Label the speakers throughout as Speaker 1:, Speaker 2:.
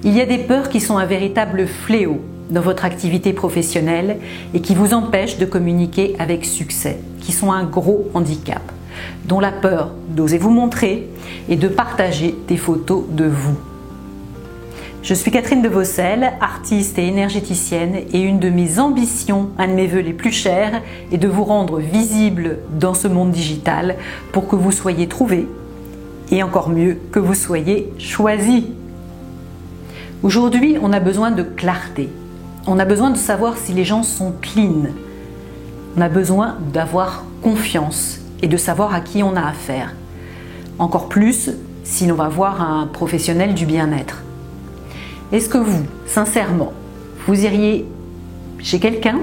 Speaker 1: Il y a des peurs qui sont un véritable fléau dans votre activité professionnelle et qui vous empêchent de communiquer avec succès, qui sont un gros handicap, dont la peur d'oser vous montrer et de partager des photos de vous. Je suis Catherine de Vaucelles, artiste et énergéticienne, et une de mes ambitions, un de mes vœux les plus chers, est de vous rendre visible dans ce monde digital pour que vous soyez trouvé et encore mieux que vous soyez choisi. Aujourd'hui, on a besoin de clarté. On a besoin de savoir si les gens sont clean. On a besoin d'avoir confiance et de savoir à qui on a affaire. Encore plus si l'on va voir un professionnel du bien-être. Est-ce que vous, sincèrement, vous iriez chez quelqu'un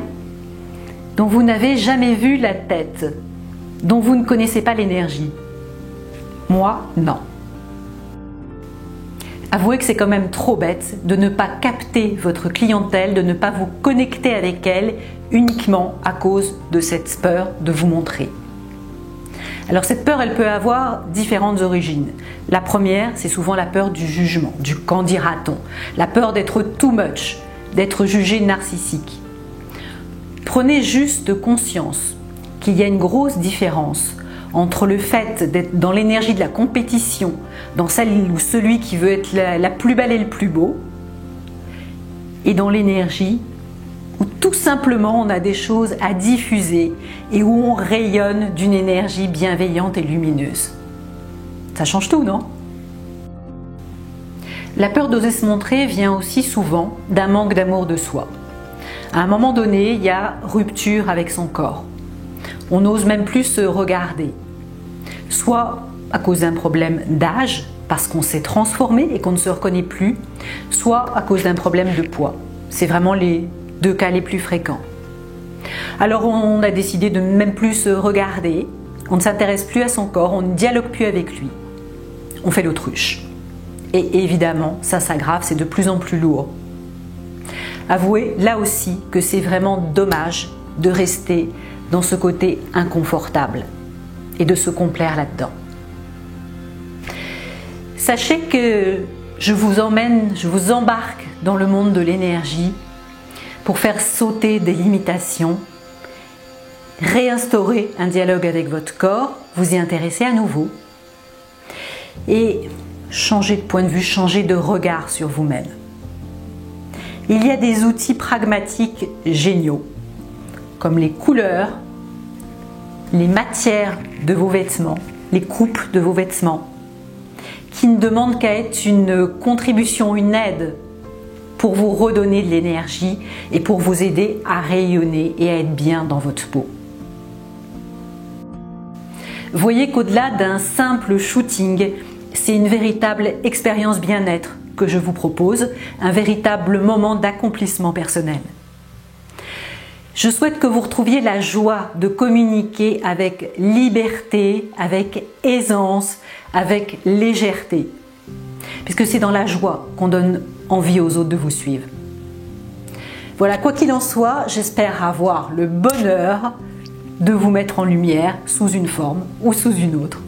Speaker 1: dont vous n'avez jamais vu la tête, dont vous ne connaissez pas l'énergie? Moi, non. Avouez que c'est quand même trop bête de ne pas capter votre clientèle, de ne pas vous connecter avec elle uniquement à cause de cette peur de vous montrer. Alors cette peur, elle peut avoir différentes origines. La première, c'est souvent la peur du jugement, du qu'en dira-t-on, la peur d'être too much, d'être jugé narcissique. Prenez juste conscience qu'il y a une grosse différence entre le fait d'être dans l'énergie de la compétition, dans celle ou celui qui veut être la plus belle et le plus beau, et dans l'énergie où tout simplement on a des choses à diffuser et où on rayonne d'une énergie bienveillante et lumineuse. Ça change tout, non? La peur d'oser se montrer vient aussi souvent d'un manque d'amour de soi. À un moment donné, il y a rupture avec son corps. On n'ose même plus se regarder. Soit à cause d'un problème d'âge, parce qu'on s'est transformé et qu'on ne se reconnaît plus, soit à cause d'un problème de poids. C'est vraiment les deux cas les plus fréquents. Alors on a décidé de ne même plus se regarder, on ne s'intéresse plus à son corps, on ne dialogue plus avec lui. On fait l'autruche. Et évidemment, ça s'aggrave, c'est de plus en plus lourd. Avouez là aussi que c'est vraiment dommage de rester dans ce côté inconfortable et de se complaire là-dedans. Sachez que je vous embarque dans le monde de l'énergie pour faire sauter des limitations, réinstaurer un dialogue avec votre corps, vous y intéresser à nouveau et changer de point de vue, changer de regard sur vous-même. Il y a des outils pragmatiques géniaux, comme les couleurs, les matières de vos vêtements, les coupes de vos vêtements, qui ne demandent qu'à être une contribution, une aide pour vous redonner de l'énergie et pour vous aider à rayonner et à être bien dans votre peau. Voyez qu'au-delà d'un simple shooting, c'est une véritable expérience bien-être que je vous propose, un véritable moment d'accomplissement personnel. Je souhaite que vous retrouviez la joie de communiquer avec liberté, avec aisance, avec légèreté. Puisque c'est dans la joie qu'on donne envie aux autres de vous suivre. Voilà, quoi qu'il en soit, j'espère avoir le bonheur de vous mettre en lumière sous une forme ou sous une autre.